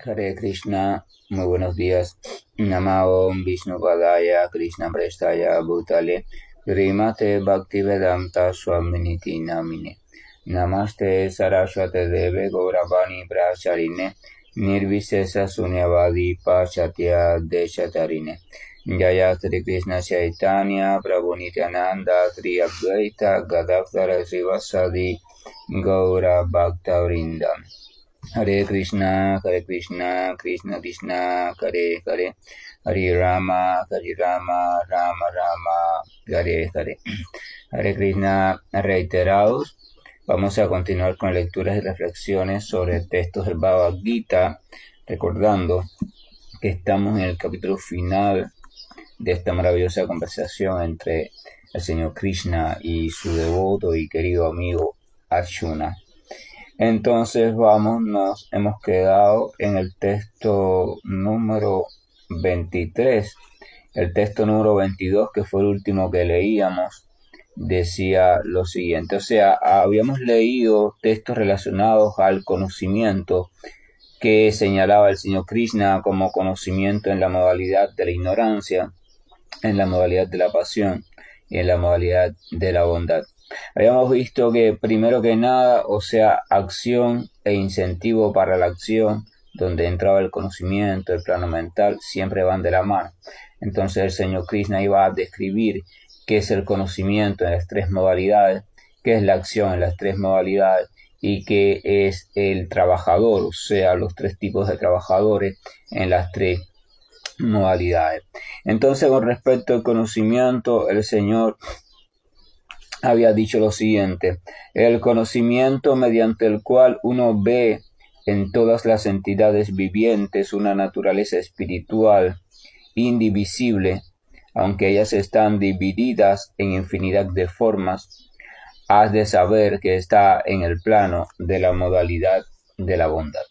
Hare Krishna, muy buenos días. Namo Vishnu Padaya Krishna Prestaya Bhutale Srimate Bhaktivedanta Swaminiti Namine Namaste Saraswate Deve Gauravani Pracharine Nirvisesa Sunyavadi Pachatya Deshatarine Jaya Sri Krishna Chaitanya Prabhu Nityananda Sri Advaita Gadadhara Srivasadi Gaura Bhakta Vrindam Hare Krishna, Krishna Krishna, Hare Hare, Hare Rama, Rama Rama, Hare Hare. Hare Krishna reiterados. Vamos a continuar con lecturas y reflexiones sobre textos del Bhagavad Gita, recordando que estamos en el capítulo final de esta maravillosa conversación entre el Señor Krishna y su devoto y querido amigo Arjuna. Entonces nos hemos quedado en el texto número 23. El texto número 22, que fue el último que leíamos, decía lo siguiente. O sea, habíamos leído textos relacionados al conocimiento que señalaba el Señor Krishna como conocimiento en la modalidad de la ignorancia, en la modalidad de la pasión y en la modalidad de la bondad. Habíamos visto que primero que nada, o sea, acción e incentivo para la acción, donde entraba el conocimiento, el plano mental, siempre van de la mano. Entonces el Señor Krishna iba a describir qué es el conocimiento en las tres modalidades, qué es la acción en las tres modalidades y qué es el trabajador, o sea, los tres tipos de trabajadores en las tres modalidades. Entonces, con respecto al conocimiento, el Señor había dicho lo siguiente: el conocimiento mediante el cual uno ve en todas las entidades vivientes una naturaleza espiritual indivisible, aunque ellas están divididas en infinidad de formas, has de saber que está en el plano de la modalidad de la bondad.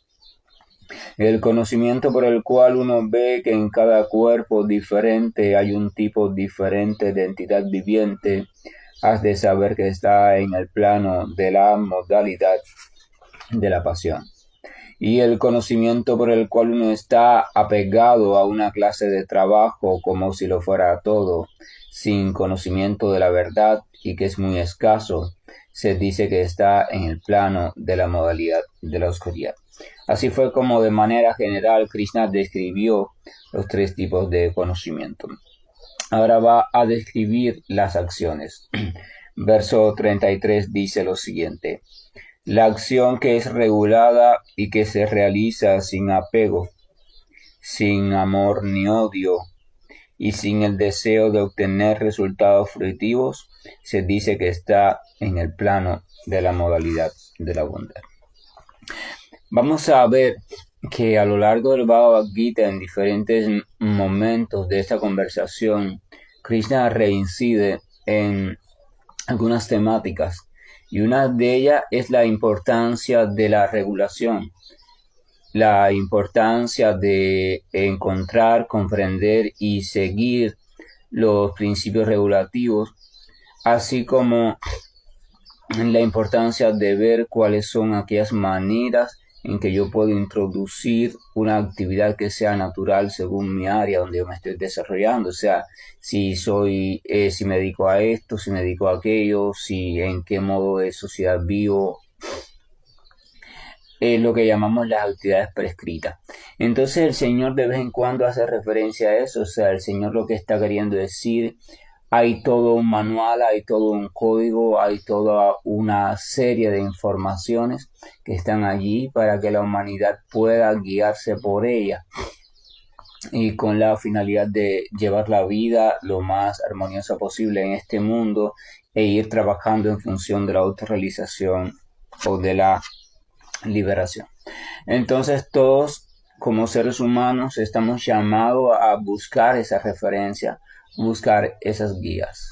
El conocimiento por el cual uno ve que en cada cuerpo diferente hay un tipo diferente de entidad viviente, has de saber que está en el plano de la modalidad de la pasión. Y el conocimiento por el cual uno está apegado a una clase de trabajo como si lo fuera todo, sin conocimiento de la verdad y que es muy escaso, se dice que está en el plano de la modalidad de la oscuridad. Así fue como de manera general Krishna describió los tres tipos de conocimiento. Ahora va a describir las acciones. Verso 33 dice lo siguiente: la acción que es regulada y que se realiza sin apego, sin amor ni odio y sin el deseo de obtener resultados fruitivos, se dice que está en el plano de la modalidad de la bondad. Vamos a ver que a lo largo del Bhagavad Gita, en diferentes momentos de esta conversación, Krishna reincide en algunas temáticas, y una de ellas es la importancia de la regulación, la importancia de encontrar, comprender y seguir los principios regulativos, así como la importancia de ver cuáles son aquellas maneras en que yo puedo introducir una actividad que sea natural según mi área donde yo me estoy desarrollando. O sea, si me dedico a esto, si me dedico a aquello, si en qué modo de sociedad vivo, lo que llamamos las actividades prescritas. Entonces el Señor de vez en cuando hace referencia a eso. O sea, el Señor lo que está queriendo decir: hay todo un manual, hay todo un código, hay toda una serie de informaciones que están allí para que la humanidad pueda guiarse por ella, y con la finalidad de llevar la vida lo más armoniosa posible en este mundo e ir trabajando en función de la autorrealización o de la liberación. Entonces todos como seres humanos estamos llamados a buscar esa referencia, buscar esas guías.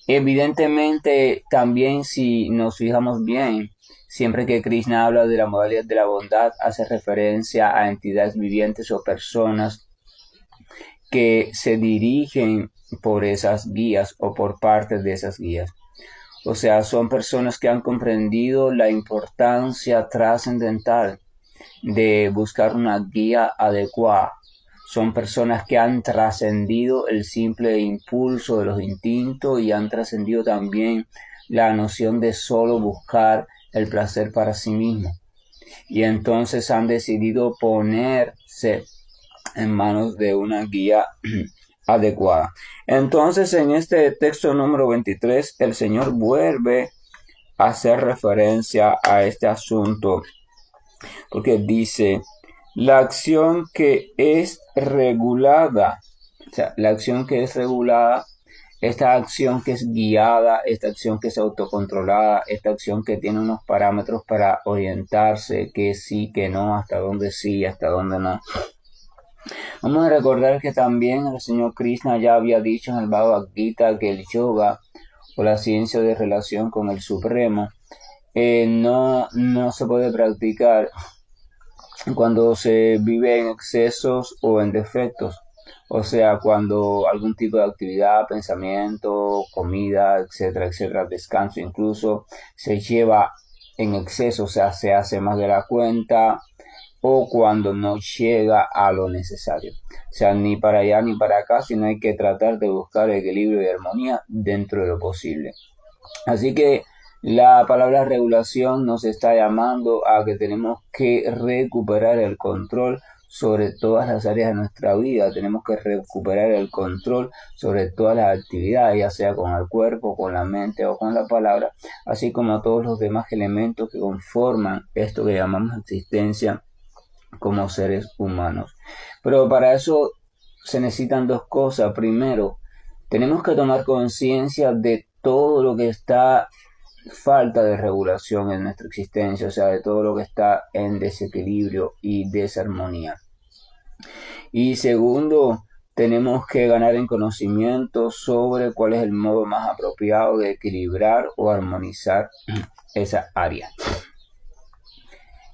Evidentemente, también si nos fijamos bien, siempre que Krishna habla de la modalidad de la bondad, hace referencia a entidades vivientes o personas que se dirigen por esas guías o por parte de esas guías. O sea, son personas que han comprendido la importancia trascendental de buscar una guía adecuada. Son personas que han trascendido el simple impulso de los instintos y han trascendido también la noción de solo buscar el placer para sí mismo. Y entonces han decidido ponerse en manos de una guía adecuada. Entonces, en este texto número 23, el Señor vuelve a hacer referencia a este asunto, porque dice, la acción que es regulada, o sea, la acción que es regulada, esta acción que es guiada, esta acción que es autocontrolada, esta acción que tiene unos parámetros para orientarse, que sí, que no, hasta dónde sí, hasta dónde no. Vamos a recordar que también el Señor Krishna ya había dicho en el Bhagavad Gita que el yoga o la ciencia de relación con el Supremo no se puede practicar cuando se vive en excesos o en defectos. O sea, cuando algún tipo de actividad, pensamiento, comida, etcétera, etcétera, descanso incluso, se lleva en exceso, o sea, se hace más de la cuenta, o cuando no llega a lo necesario. O sea, ni para allá ni para acá, sino hay que tratar de buscar equilibrio y armonía dentro de lo posible. Así que la palabra regulación nos está llamando a que tenemos que recuperar el control sobre todas las áreas de nuestra vida. Tenemos que recuperar el control sobre todas las actividades, ya sea con el cuerpo, con la mente o con la palabra, así como todos los demás elementos que conforman esto que llamamos existencia como seres humanos. Pero para eso se necesitan dos cosas. Primero, tenemos que tomar conciencia de todo lo que está falta de regulación en nuestra existencia, o sea, de todo lo que está en desequilibrio y desarmonía. Y segundo, tenemos que ganar en conocimiento sobre cuál es el modo más apropiado de equilibrar o armonizar esa área.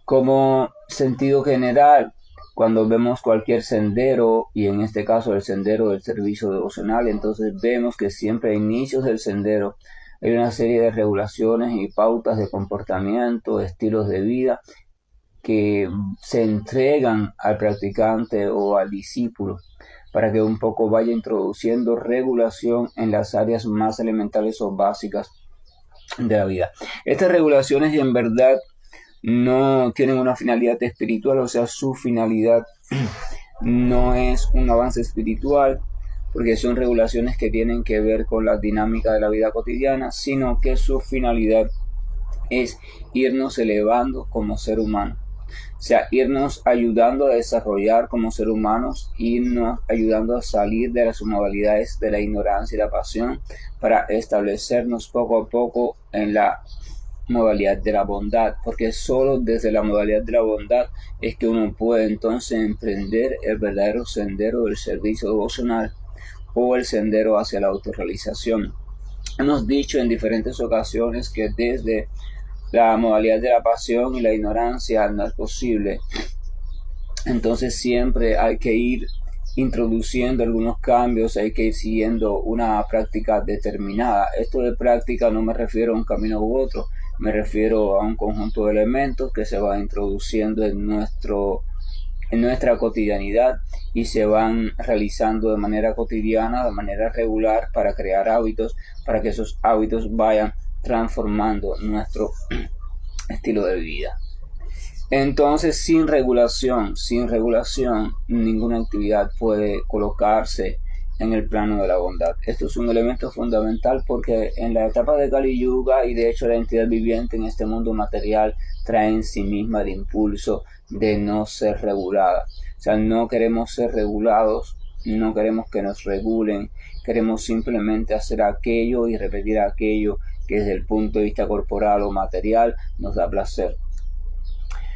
Como sentido general, cuando vemos cualquier sendero, y en este caso el sendero del servicio devocional, entonces vemos que siempre a inicios del sendero hay una serie de regulaciones y pautas de comportamiento, estilos de vida que se entregan al practicante o al discípulo para que un poco vaya introduciendo regulación en las áreas más elementales o básicas de la vida. Estas regulaciones en verdad no tienen una finalidad espiritual, o sea, su finalidad no es un avance espiritual, porque son regulaciones que tienen que ver con la dinámica de la vida cotidiana, sino que su finalidad es irnos elevando como ser humano. O sea, irnos ayudando a desarrollar como ser humanos, irnos ayudando a salir de las modalidades de la ignorancia y la pasión para establecernos poco a poco en la modalidad de la bondad, porque solo desde la modalidad de la bondad es que uno puede entonces emprender el verdadero sendero del servicio devocional o el sendero hacia la autorrealización. Hemos dicho en diferentes ocasiones que desde la modalidad de la pasión y la ignorancia no es posible. Entonces siempre hay que ir introduciendo algunos cambios, hay que ir siguiendo una práctica determinada. Esto de práctica no me refiero a un camino u otro, me refiero a un conjunto de elementos que se va introduciendo en nuestra cotidianidad y se van realizando de manera cotidiana, de manera regular, para crear hábitos, para que esos hábitos vayan transformando nuestro estilo de vida. Entonces, sin regulación, ninguna actividad puede colocarse en el plano de la bondad. Esto es un elemento fundamental porque en la etapa de Kali Yuga, y de hecho la entidad viviente en este mundo material trae en sí misma el impulso de no ser regulada. O sea, no queremos ser regulados, no queremos que nos regulen, queremos simplemente hacer aquello y repetir aquello que desde el punto de vista corporal o material nos da placer.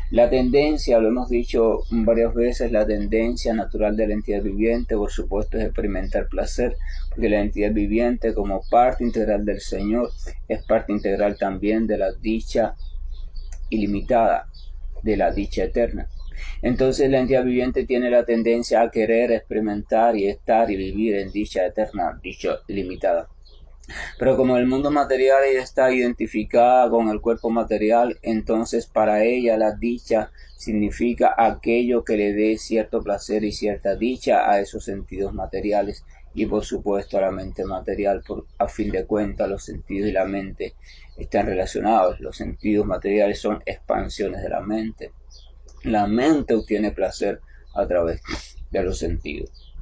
La tendencia, lo hemos dicho varias veces, la tendencia natural de la entidad viviente, por supuesto, es experimentar placer, porque la entidad viviente, como parte integral del Señor, es parte integral también de la dicha ilimitada, de la dicha eterna. Entonces la entidad viviente tiene la tendencia a querer experimentar y estar y vivir en dicha eterna, dicha ilimitada. Pero como el mundo material ella está identificada con el cuerpo material, entonces para ella la dicha significa aquello que le dé cierto placer y cierta dicha a esos sentidos materiales y por supuesto a la mente material. A fin de cuentas los sentidos y la mente están relacionados. Los sentidos materiales son expansiones de la mente. La mente obtiene placer a través de los sentidos.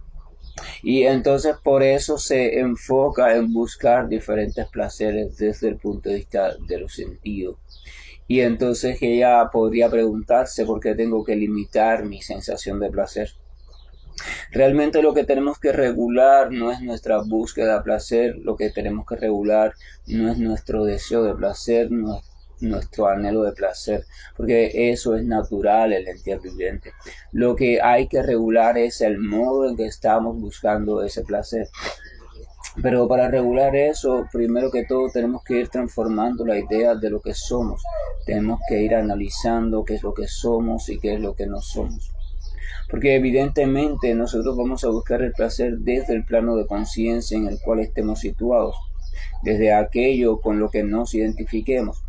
Y entonces por eso se enfoca en buscar diferentes placeres desde el punto de vista de los sentidos. Y entonces ella podría preguntarse por qué tengo que limitar mi sensación de placer. Realmente lo que tenemos que regular no es nuestra búsqueda de placer, lo que tenemos que regular no es nuestro deseo de placer, no es nuestro anhelo de placer, porque eso es natural en la entidad viviente. Lo que hay que regular es el modo en que estamos buscando ese placer. Pero para regular eso, primero que todo tenemos que ir transformando la idea de lo que somos. Tenemos que ir analizando qué es lo que somos y qué es lo que no somos. Porque evidentemente nosotros vamos a buscar el placer desde el plano de conciencia en el cual estemos situados, desde aquello con lo que nos identifiquemos.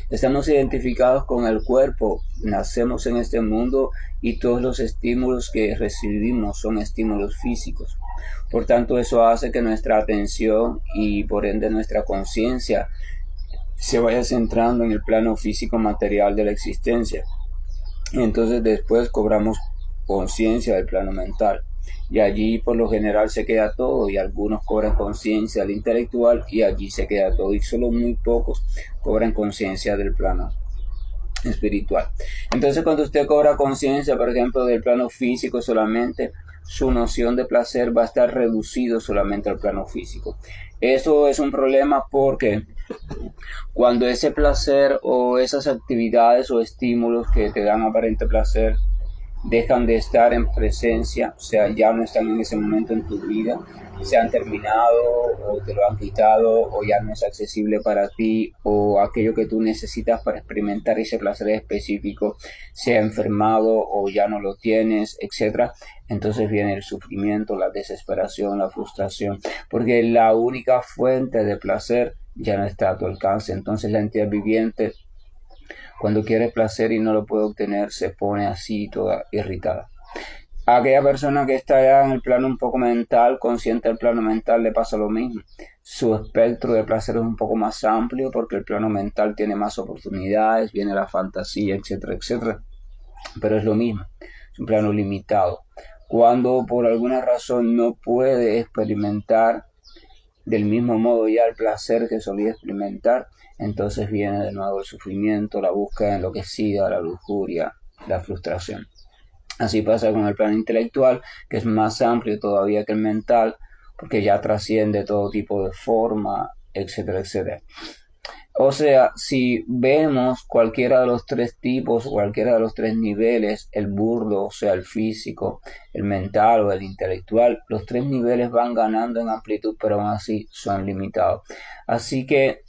Estamos identificados con el cuerpo, nacemos en este mundo y todos los estímulos que recibimos son estímulos físicos. Por tanto, eso hace que nuestra atención y por ende nuestra conciencia se vaya centrando en el plano físico material de la existencia. Y entonces después cobramos conciencia del plano mental. Y allí por lo general se queda todo y algunos cobran conciencia del intelectual y allí se queda todo y solo muy pocos cobran conciencia del plano espiritual. Entonces cuando usted cobra conciencia, por ejemplo, del plano físico solamente, su noción de placer va a estar reducido solamente al plano físico. Eso es un problema porque cuando ese placer o esas actividades o estímulos que te dan aparente placer dejan de estar en presencia, o sea, ya no están en ese momento en tu vida, se han terminado o te lo han quitado o ya no es accesible para ti o aquello que tú necesitas para experimentar ese placer específico se ha enfermado o ya no lo tienes, etcétera. Entonces viene el sufrimiento, la desesperación, la frustración, porque la única fuente de placer ya no está a tu alcance. Entonces la entidad viviente cuando quiere placer y no lo puede obtener, se pone así toda irritada. A aquella persona que está ya en el plano un poco mental, consciente del plano mental, le pasa lo mismo. Su espectro de placer es un poco más amplio porque el plano mental tiene más oportunidades, viene la fantasía, etcétera, etcétera. Pero es lo mismo, es un plano limitado. Cuando por alguna razón no puede experimentar del mismo modo ya el placer que solía experimentar, entonces viene de nuevo el sufrimiento, la búsqueda enloquecida, la lujuria, la frustración. Así pasa con el plano intelectual, que es más amplio todavía que el mental, porque ya trasciende todo tipo de forma, etcétera, etcétera. O sea, si vemos cualquiera de los tres tipos, cualquiera de los tres niveles, el burdo, o sea, el físico, el mental o el intelectual, los tres niveles van ganando en amplitud, pero aún así son limitados. Así que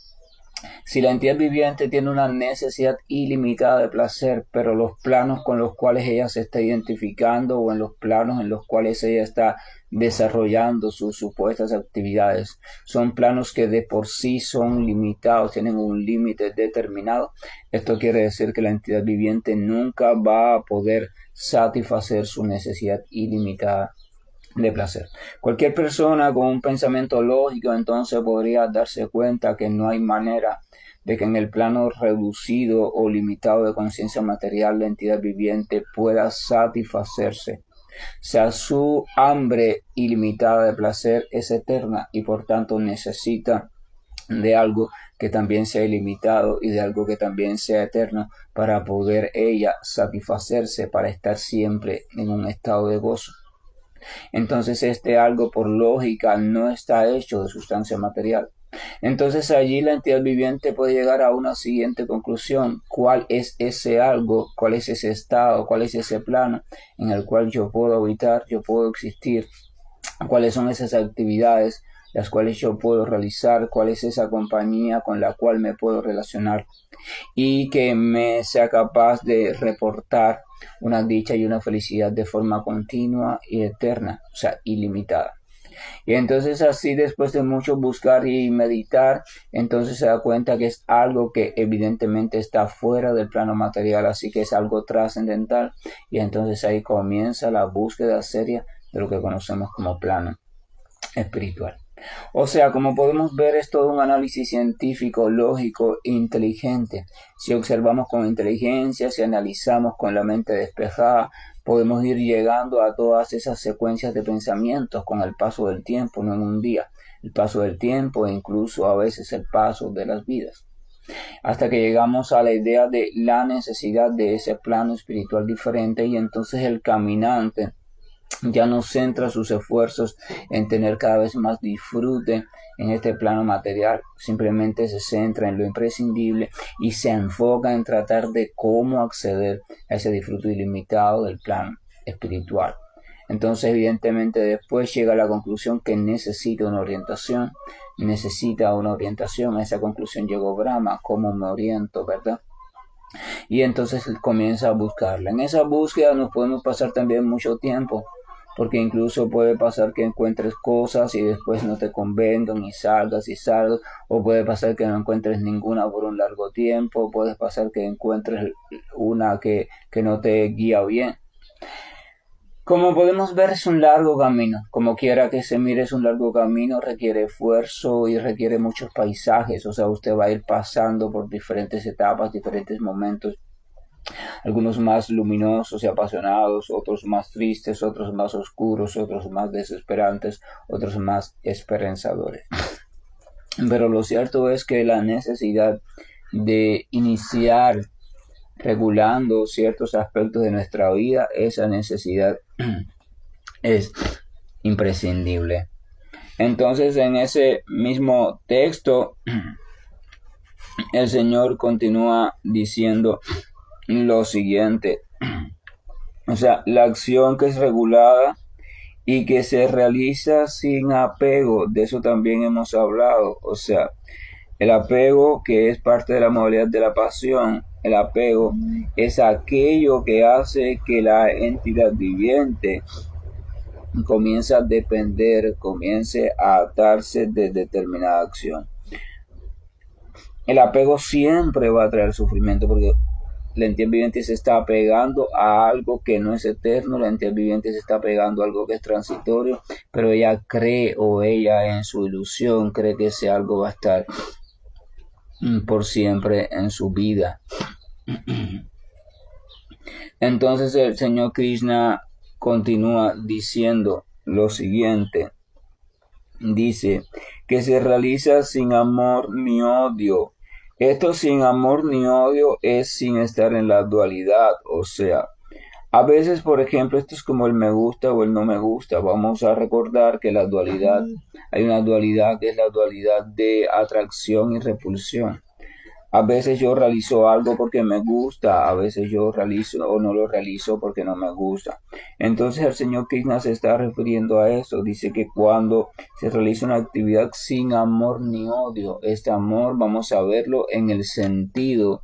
si la entidad viviente tiene una necesidad ilimitada de placer, pero los planos con los cuales ella se está identificando o en los planos en los cuales ella está desarrollando sus supuestas actividades son planos que de por sí son limitados, tienen un límite determinado, esto quiere decir que la entidad viviente nunca va a poder satisfacer su necesidad ilimitada de placer. Cualquier persona con un pensamiento lógico entonces podría darse cuenta que no hay manera de que en el plano reducido o limitado de conciencia material la entidad viviente pueda satisfacerse. O sea, su hambre ilimitada de placer es eterna y por tanto necesita de algo que también sea ilimitado y de algo que también sea eterno para poder ella satisfacerse, para estar siempre en un estado de gozo. Entonces este algo por lógica no está hecho de sustancia material. Entonces allí la entidad viviente puede llegar a una siguiente conclusión. ¿Cuál es ese algo? ¿Cuál es ese estado? ¿Cuál es ese plano en el cual yo puedo habitar, yo puedo existir? ¿Cuáles son esas actividades las cuales yo puedo realizar? ¿Cuál es esa compañía con la cual me puedo relacionar? Y que me sea capaz de reportar una dicha y una felicidad de forma continua y eterna, o sea, ilimitada. Y entonces así después de mucho buscar y meditar, entonces se da cuenta que es algo que evidentemente está fuera del plano material, así que es algo trascendental. Y entonces ahí comienza la búsqueda seria de lo que conocemos como plano espiritual. O sea, como podemos ver, es todo un análisis científico, lógico e inteligente. Si observamos con inteligencia, si analizamos con la mente despejada, podemos ir llegando a todas esas secuencias de pensamientos con el paso del tiempo, no en un día, el paso del tiempo e incluso a veces el paso de las vidas, hasta que llegamos a la idea de la necesidad de ese plano espiritual diferente y entonces el caminante ya no centra sus esfuerzos en tener cada vez más disfrute en este plano material, simplemente se centra en lo imprescindible y se enfoca en tratar de cómo acceder a ese disfrute ilimitado del plano espiritual. Entonces, evidentemente, después llega a la conclusión que necesita una orientación, a esa conclusión llegó Brahma, ¿cómo me oriento, verdad? Y entonces comienza a buscarla. En esa búsqueda nos podemos pasar también mucho tiempo, porque incluso puede pasar que encuentres cosas y después no te convengan y salgas, o puede pasar que no encuentres ninguna por un largo tiempo, puede pasar que encuentres una que no te guía bien. Como podemos ver, es un largo camino. Como quiera que se mire, es un largo camino, requiere esfuerzo y requiere muchos paisajes. O sea, usted va a ir pasando por diferentes etapas, diferentes momentos, algunos más luminosos y apasionados, otros más tristes, otros más oscuros, otros más desesperantes, otros más esperanzadores. Pero lo cierto es que la necesidad de iniciar regulando ciertos aspectos de nuestra vida, esa necesidad es imprescindible. Entonces, en ese mismo texto, el Señor continúa diciendo lo siguiente. O sea, la acción que es regulada y que se realiza sin apego, de eso también hemos hablado. O sea, el apego, que es parte de la modalidad de la pasión, el apego es aquello que hace que la entidad viviente comience a depender, comience a atarse de determinada acción. El apego siempre va a traer sufrimiento porque la entidad viviente se está apegando a algo que no es eterno, la entidad viviente se está apegando a algo que es transitorio, pero ella cree, o ella en su ilusión cree que ese algo va a estar por siempre en su vida. Entonces el Señor Krishna continúa diciendo lo siguiente. Dice que se realiza sin amor ni odio. Esto sin amor ni odio es sin estar en la dualidad. O sea, a veces, por ejemplo, esto es como el me gusta o el no me gusta. Vamos a recordar que la dualidad, hay una dualidad que es la dualidad de atracción y repulsión. A veces yo realizo algo porque me gusta, a veces yo realizo o no lo realizo porque no me gusta. Entonces el Señor Krishna se está refiriendo a eso. Dice que cuando se realiza una actividad sin amor ni odio, este amor vamos a verlo en el sentido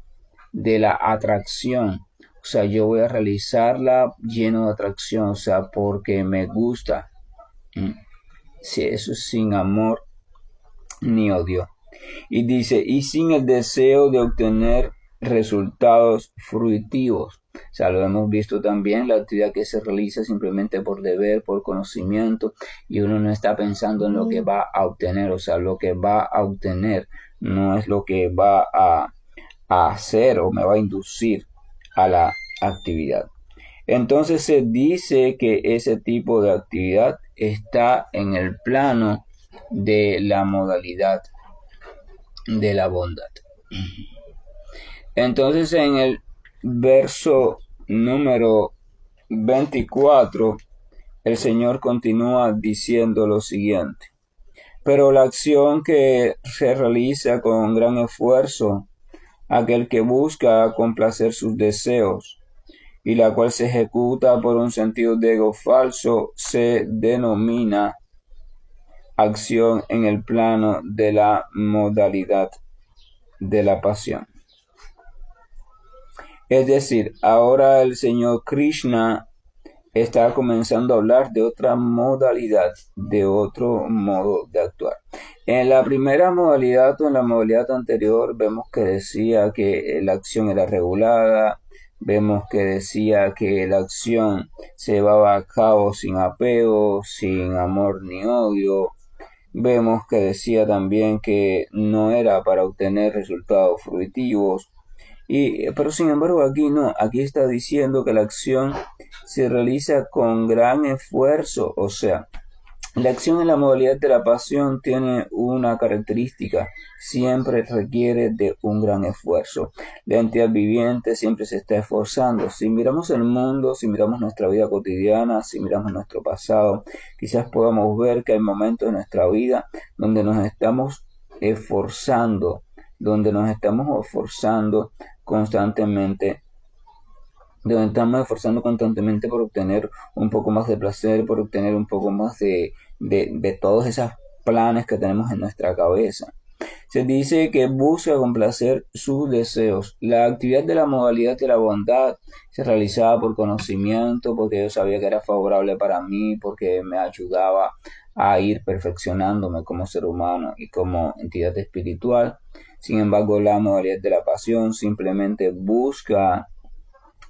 de la atracción. O sea, yo voy a realizarla lleno de atracción, o sea, porque me gusta. Si eso es sin amor ni odio. Y dice, y sin el deseo de obtener resultados fruitivos. O sea, lo hemos visto también, la actividad que se realiza simplemente por deber, por conocimiento, y uno no está pensando en lo que va a obtener. O sea, lo que va a obtener no es lo que va a hacer o me va a inducir a la actividad. Entonces se dice que ese tipo de actividad está en el plano de la modalidad de la bondad. Entonces en el verso número 24, el Señor continúa diciendo lo siguiente. Pero la acción que se realiza con gran esfuerzo, aquel que busca complacer sus deseos, y la cual se ejecuta por un sentido de ego falso, se denomina acción en el plano de la modalidad de la pasión. Es decir, ahora el Señor Krishna está comenzando a hablar de otra modalidad, de otro modo de actuar. En la primera modalidad o en la modalidad anterior vemos que decía que la acción era regulada, vemos que decía que la acción se llevaba a cabo sin apego, sin amor ni odio. Vemos que decía también que no era para obtener resultados fruitivos, pero sin embargo aquí no, aquí está diciendo que la acción se realiza con gran esfuerzo, o sea, la acción en la modalidad de la pasión tiene una característica, siempre requiere de un gran esfuerzo. La entidad viviente siempre se está esforzando. Si miramos el mundo, si miramos nuestra vida cotidiana, si miramos nuestro pasado, quizás podamos ver que hay momentos en nuestra vida donde nos estamos esforzando, constantemente donde estamos esforzando constantemente por obtener un poco más de placer, por obtener un poco más de todos esos planes que tenemos en nuestra cabeza. Se dice que busca complacer sus deseos. La actividad de la modalidad de la bondad se realizaba por conocimiento, porque yo sabía que era favorable para mí, porque me ayudaba a ir perfeccionándome como ser humano y como entidad espiritual. Sin embargo, la modalidad de la pasión simplemente busca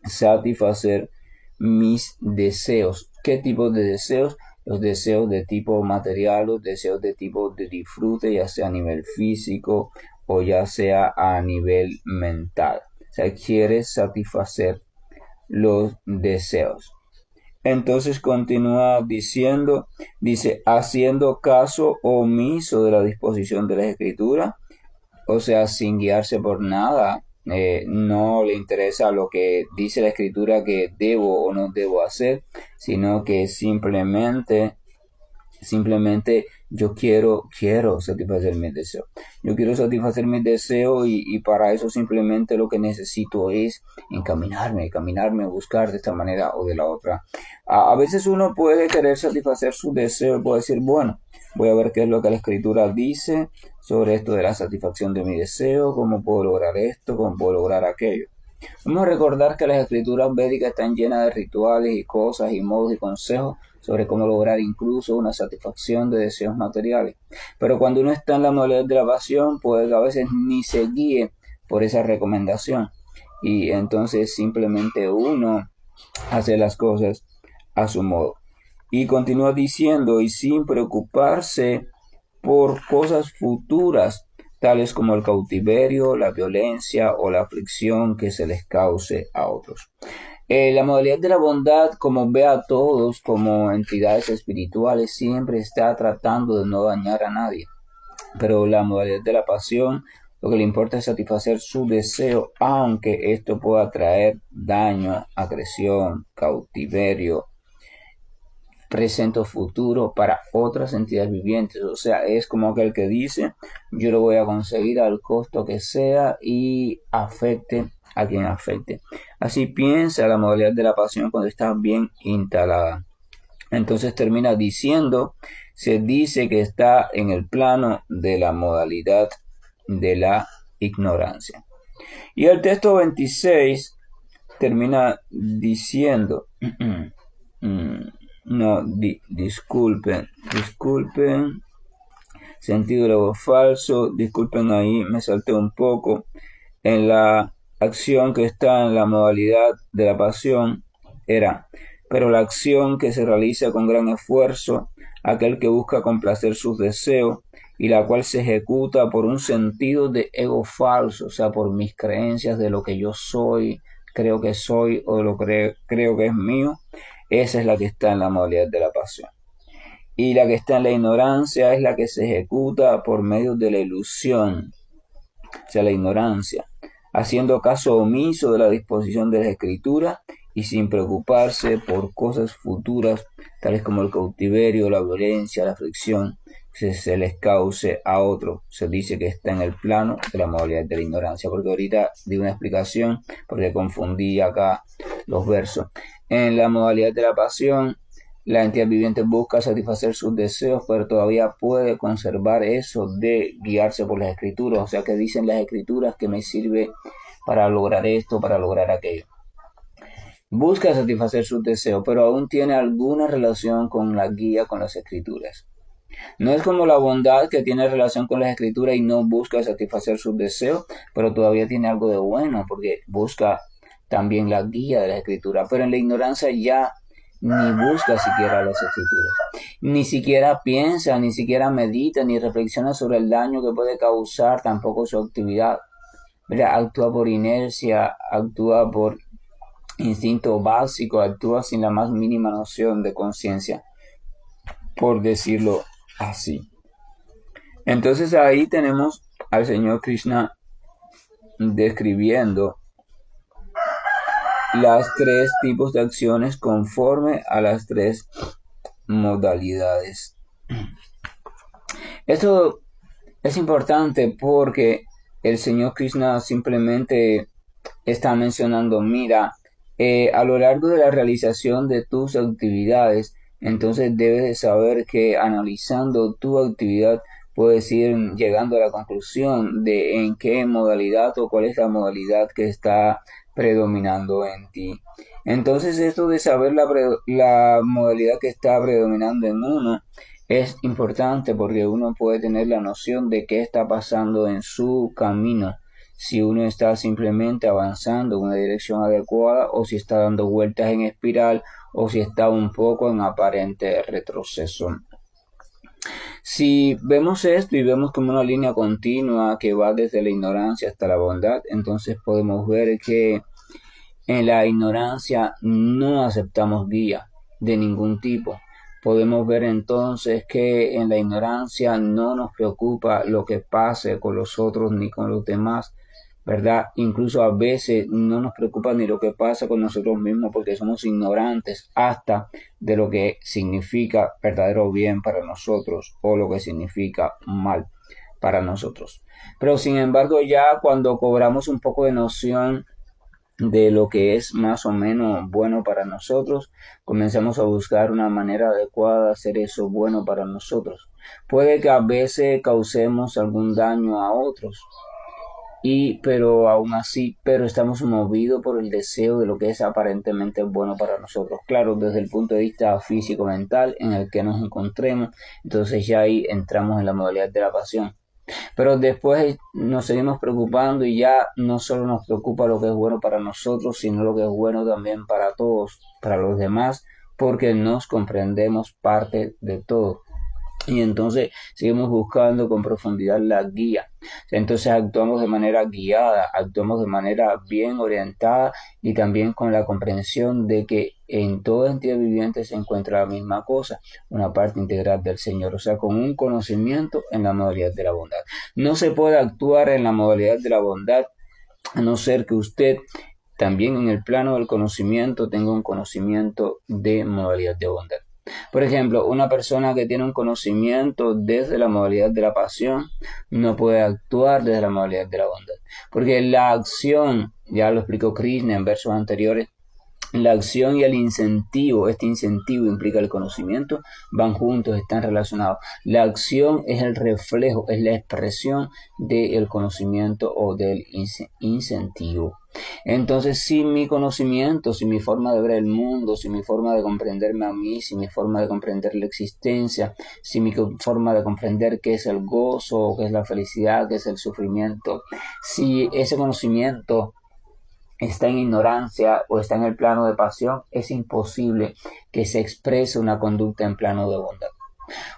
satisfacer mis deseos. ¿Qué tipo de deseos? Los deseos de tipo material, los deseos de tipo de disfrute, ya sea a nivel físico o ya sea a nivel mental. O sea, quiere satisfacer los deseos. Entonces continúa diciendo, dice, haciendo caso omiso de la disposición de la escritura, o sea, sin guiarse por nada, no le interesa lo que dice la escritura que debo o no debo hacer, sino que simplemente yo quiero satisfacer mis deseos. Yo quiero satisfacer mis deseos y para eso simplemente lo que necesito es caminarme, buscar de esta manera o de la otra. A veces uno puede querer satisfacer sus deseos y puede decir, bueno, voy a ver qué es lo que la escritura dice sobre esto de la satisfacción de mi deseo, cómo puedo lograr esto, cómo puedo lograr aquello. Vamos a recordar que las escrituras védicas están llenas de rituales y cosas y modos y consejos sobre cómo lograr incluso una satisfacción de deseos materiales. Pero cuando uno está en la modalidad de la pasión, puede que a veces ni se guíe por esa recomendación. Y entonces simplemente uno hace las cosas a su modo. Y continúa diciendo, y sin preocuparse por cosas futuras, tales como el cautiverio, la violencia o la aflicción que se les cause a otros. La modalidad de la bondad, como ve a todos como entidades espirituales, siempre está tratando de no dañar a nadie. Pero la modalidad de la pasión, lo que le importa es satisfacer su deseo, aunque esto pueda traer daño, agresión, cautiverio, presente o futuro para otras entidades vivientes. O sea, es como aquel que dice, yo lo voy a conseguir al costo que sea y afecte a quien afecte. Así piensa la modalidad de la pasión cuando está bien instalada. Entonces termina diciendo, se dice que está en el plano de la modalidad de la ignorancia. Y el texto 26 termina diciendo, no, disculpen, sentido luego falso, disculpen ahí, me salté un poco. En la acción que está en la modalidad de la pasión era, pero la acción que se realiza con gran esfuerzo, aquel que busca complacer sus deseos y la cual se ejecuta por un sentido de ego falso, o sea, por mis creencias de lo que yo soy, creo que soy o de lo que creo que es mío, esa es la que está en la modalidad de la pasión. Y la que está en la ignorancia es la que se ejecuta por medio de la ilusión, o sea, la ignorancia, haciendo caso omiso de la disposición de la escritura y sin preocuparse por cosas futuras, tales como el cautiverio, la violencia, la aflicción, que se les cause a otro. Se dice que está en el plano de la modalidad de la ignorancia, porque ahorita di una explicación, porque confundí acá los versos. En la modalidad de la pasión, la entidad viviente busca satisfacer sus deseos, pero todavía puede conservar eso de guiarse por las escrituras. O sea, que dicen las escrituras que me sirve para lograr esto, para lograr aquello. busca satisfacer sus deseos, pero aún tiene alguna relación con la guía, con las escrituras. No es como la bondad que tiene relación con las escrituras y no busca satisfacer sus deseos, pero todavía tiene algo de bueno porque busca también la guía de las escrituras. Pero en la ignorancia ya ni busca siquiera las escrituras, ni siquiera piensa, ni siquiera medita, ni reflexiona sobre el daño que puede causar tampoco su actividad. ¿Verdad? Actúa por inercia, actúa por instinto básico, actúa sin la más mínima noción de conciencia, por decirlo así. Entonces ahí tenemos al Señor Krishna describiendo las tres tipos de acciones conforme a las tres modalidades. Esto es importante porque el Señor Krishna simplemente está mencionando, mira, a lo largo de la realización de tus actividades, entonces debes de saber que analizando tu actividad puedes ir llegando a la conclusión de en qué modalidad o cuál es la modalidad que está predominando en ti. Entonces esto de saber la modalidad que está predominando en uno es importante porque uno puede tener la noción de qué está pasando en su camino, si uno está simplemente avanzando en una dirección adecuada o si está dando vueltas en espiral o si está un poco en aparente retroceso. Si vemos esto y vemos como una línea continua que va desde la ignorancia hasta la bondad, entonces podemos ver que en la ignorancia no aceptamos guía de ningún tipo. Podemos ver entonces que en la ignorancia no nos preocupa lo que pase con los otros ni con los demás, ¿verdad? Incluso a veces no nos preocupa ni lo que pasa con nosotros mismos porque somos ignorantes hasta de lo que significa verdadero bien para nosotros o lo que significa mal para nosotros. Pero sin embargo ya cuando cobramos un poco de noción de lo que es más o menos bueno para nosotros, comenzamos a buscar una manera adecuada de hacer eso bueno para nosotros. Puede que a veces causemos algún daño a otros, pero aún así, pero estamos movidos por el deseo de lo que es aparentemente bueno para nosotros. Claro, desde el punto de vista físico-mental en el que nos encontremos, entonces ya ahí entramos en la modalidad de la pasión. Pero después nos seguimos preocupando y ya no solo nos preocupa lo que es bueno para nosotros, sino lo que es bueno también para todos, para los demás, porque nos comprendemos parte de todo. Y entonces seguimos buscando con profundidad la guía. Entonces actuamos de manera guiada, actuamos de manera bien orientada y también con la comprensión de que en toda entidad viviente se encuentra la misma cosa, una parte integral del Señor, o sea, con un conocimiento en la modalidad de la bondad. No se puede actuar en la modalidad de la bondad a no ser que usted también en el plano del conocimiento tenga un conocimiento de modalidad de bondad. Por ejemplo, una persona que tiene un conocimiento desde la modalidad de la pasión no puede actuar desde la modalidad de la bondad. Porque la acción, ya lo explicó Krishna en versos anteriores, la acción y el incentivo, este incentivo implica el conocimiento, van juntos, están relacionados. La acción es el reflejo, es la expresión del conocimiento o del incentivo. Entonces, si mi conocimiento, si mi forma de ver el mundo, si mi forma de comprenderme a mí, si mi forma de comprender la existencia, si mi forma de comprender qué es el gozo, qué es la felicidad, qué es el sufrimiento, si ese conocimiento está en ignorancia o está en el plano de pasión, es imposible que se exprese una conducta en plano de bondad.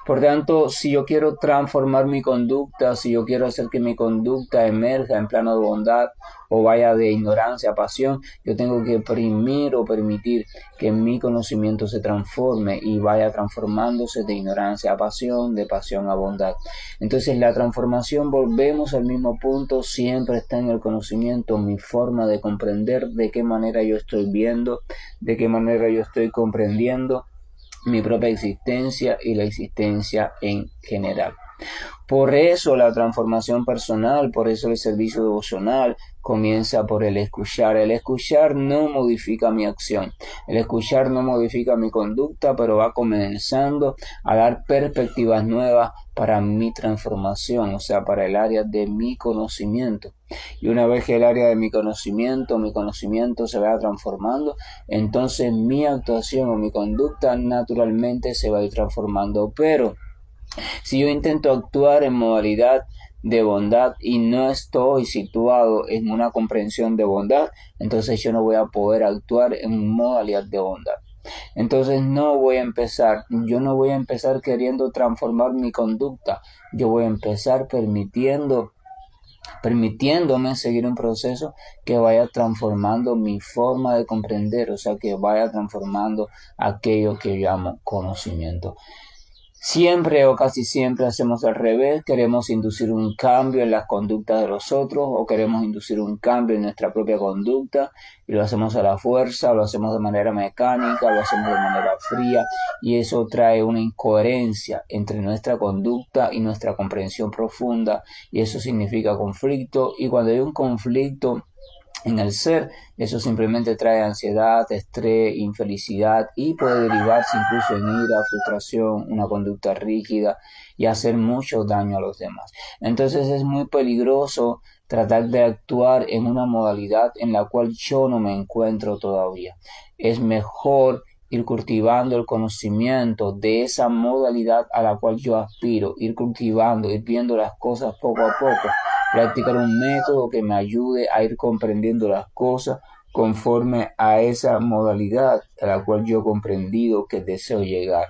Por tanto, si yo quiero transformar mi conducta, si yo quiero hacer que mi conducta emerja en plano de bondad o vaya de ignorancia a pasión, yo tengo que primero permitir que mi conocimiento se transforme y vaya transformándose de ignorancia a pasión, de pasión a bondad. Entonces la transformación, volvemos al mismo punto, siempre está en el conocimiento, mi forma de comprender de qué manera yo estoy viendo, de qué manera yo estoy comprendiendo mi propia existencia y la existencia en general. Por eso la transformación personal, por eso el servicio devocional comienza por el escuchar. El escuchar no modifica mi acción, el escuchar no modifica mi conducta, pero va comenzando a dar perspectivas nuevas para mi transformación, o sea, para el área de mi conocimiento. Y una vez que el área de mi conocimiento se vaya transformando, entonces mi actuación o mi conducta naturalmente se va a ir transformando. Pero si yo intento actuar en modalidad de bondad y no estoy situado en una comprensión de bondad, entonces yo no voy a poder actuar en modalidad de bondad. Entonces yo no voy a empezar queriendo transformar mi conducta, yo voy a empezar permitiéndome seguir un proceso que vaya transformando mi forma de comprender, o sea, que vaya transformando aquello que llamo conocimiento. Siempre o casi siempre hacemos al revés, queremos inducir un cambio en las conductas de los otros o queremos inducir un cambio en nuestra propia conducta y lo hacemos a la fuerza, lo hacemos de manera mecánica, lo hacemos de manera fría y eso trae una incoherencia entre nuestra conducta y nuestra comprensión profunda y eso significa conflicto y cuando hay un conflicto en el ser, eso simplemente trae ansiedad, estrés, infelicidad y puede derivarse incluso en ira, frustración, una conducta rígida y hacer mucho daño a los demás. Entonces es muy peligroso tratar de actuar en una modalidad en la cual yo no me encuentro todavía. Es mejor ir cultivando el conocimiento de esa modalidad a la cual yo aspiro, ir cultivando, ir viendo las cosas poco a poco, practicar un método que me ayude a ir comprendiendo las cosas conforme a esa modalidad a la cual yo he comprendido que deseo llegar.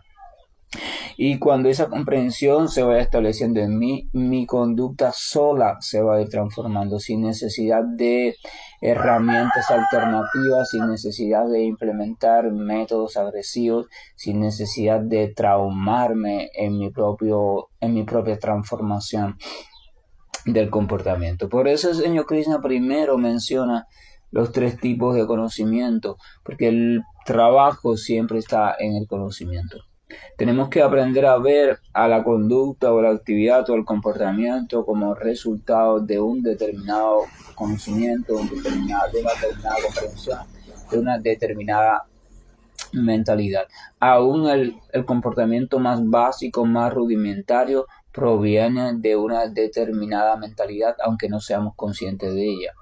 Y cuando esa comprensión se vaya estableciendo en mí, mi conducta sola se va a ir transformando sin necesidad de herramientas alternativas, sin necesidad de implementar métodos agresivos, sin necesidad de traumarme en mi propia transformación del comportamiento. Por eso el Señor Krishna primero menciona los 3 tipos de conocimiento, porque el trabajo siempre está en el conocimiento. Tenemos que aprender a ver a la conducta o la actividad o el comportamiento como resultado de un determinado conocimiento, de una determinada comprensión, de una determinada mentalidad. Aún el comportamiento más básico, más rudimentario, proviene de una determinada mentalidad, aunque no seamos conscientes de ella.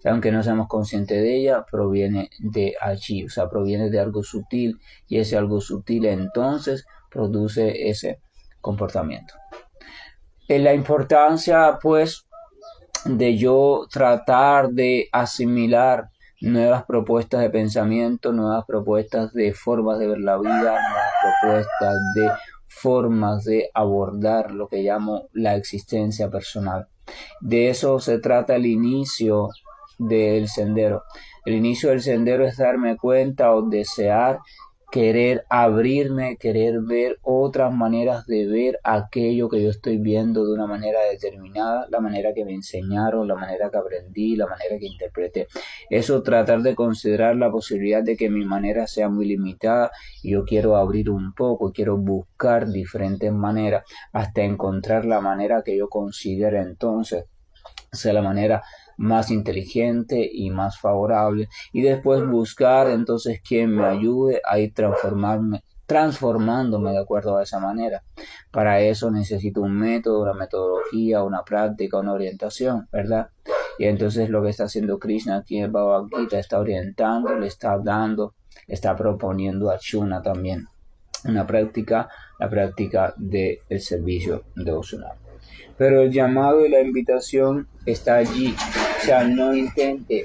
Aunque no seamos conscientes de ella, proviene de allí, o sea, proviene de algo sutil y ese algo sutil entonces produce ese comportamiento. La importancia, pues, de yo tratar de asimilar nuevas propuestas de pensamiento, nuevas propuestas de formas de ver la vida, nuevas propuestas de formas de abordar lo que llamo la existencia personal. De eso se trata el inicio del sendero. El inicio del sendero es darme cuenta o desear, querer abrirme, querer ver otras maneras de ver aquello que yo estoy viendo de una manera determinada, la manera que me enseñaron, la manera que aprendí, la manera que interpreté. Eso tratar de considerar la posibilidad de que mi manera sea muy limitada y yo quiero abrir un poco, quiero buscar diferentes maneras hasta encontrar la manera que yo considere entonces sea la manera más inteligente y más favorable y después buscar entonces quien me ayude a ir transformándome de acuerdo a esa manera. Para eso necesito un método, una metodología, una práctica, una orientación, ¿verdad? Y entonces lo que está haciendo Krishna aquí en Bhagavad Gita está orientando, le está dando, le está proponiendo a Arjuna también una práctica, la práctica del servicio devocional. Pero el llamado y la invitación está allí. O sea, no intente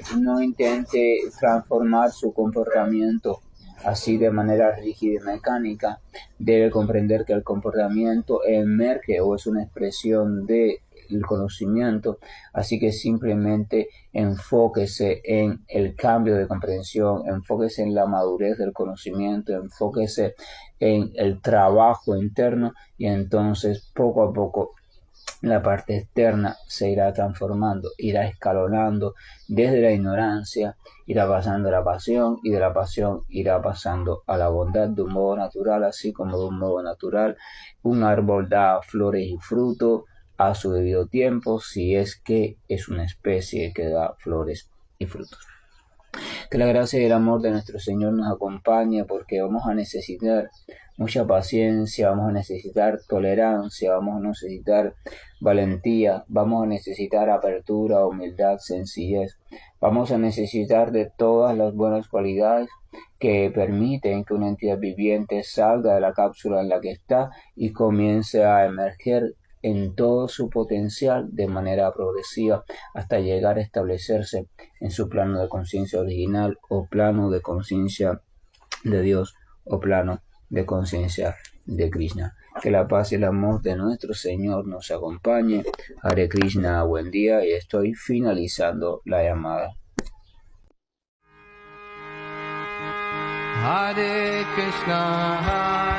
transformar su comportamiento así de manera rígida y mecánica. Debe comprender que el comportamiento emerge o es una expresión del conocimiento, así que simplemente enfóquese en el cambio de comprensión, enfóquese en la madurez del conocimiento, enfóquese en el trabajo interno y entonces poco a poco la parte externa se irá transformando, irá escalonando desde la ignorancia, irá pasando a la pasión y de la pasión irá pasando a la bondad de un modo natural, así como de un modo natural un árbol da flores y fruto a su debido tiempo, si es que es una especie que da flores y frutos. Que la gracia y el amor de nuestro Señor nos acompañe, porque vamos a necesitar mucha paciencia, vamos a necesitar tolerancia, vamos a necesitar valentía, vamos a necesitar apertura, humildad, sencillez. Vamos a necesitar de todas las buenas cualidades que permiten que una entidad viviente salga de la cápsula en la que está y comience a emerger en todo su potencial de manera progresiva hasta llegar a establecerse en su plano de conciencia original o plano de conciencia de Dios o plano de conciencia de Krishna. Que la paz y el amor de nuestro Señor nos acompañe. Hare Krishna, buen día, y estoy finalizando la llamada. Hare Krishna,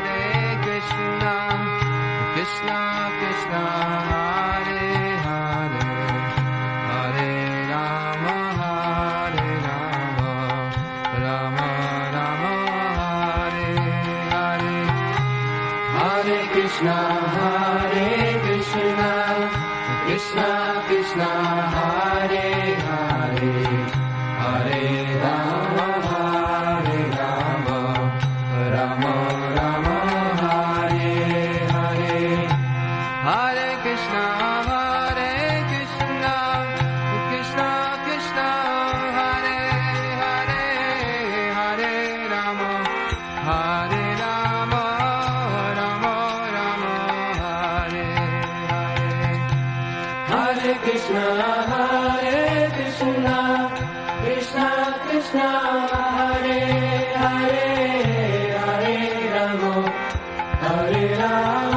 Krishna Krishna, Hare Hare, Hare Rama, Rama Rama, Hare Hare. Hare Krishna, Krishna Krishna, Hare Hare, Hare Rama, Rama Rama, Hare Hare. Hare Krishna, Krishna Krishna, Hare Hare, Hare Rama, Rama Rama, Hare Hare. Hare Krishna, Krishna Krishna, Hare Hare, Hare Rama,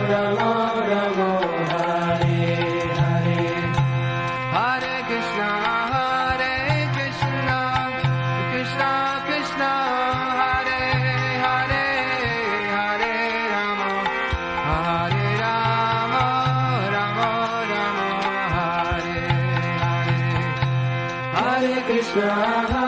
Rama Rama, Hare Hare. Hare Krishna, Krishna Krishna, Hare Hare, Hare Rama, Rama Rama, Hare Hare. Hare Krishna,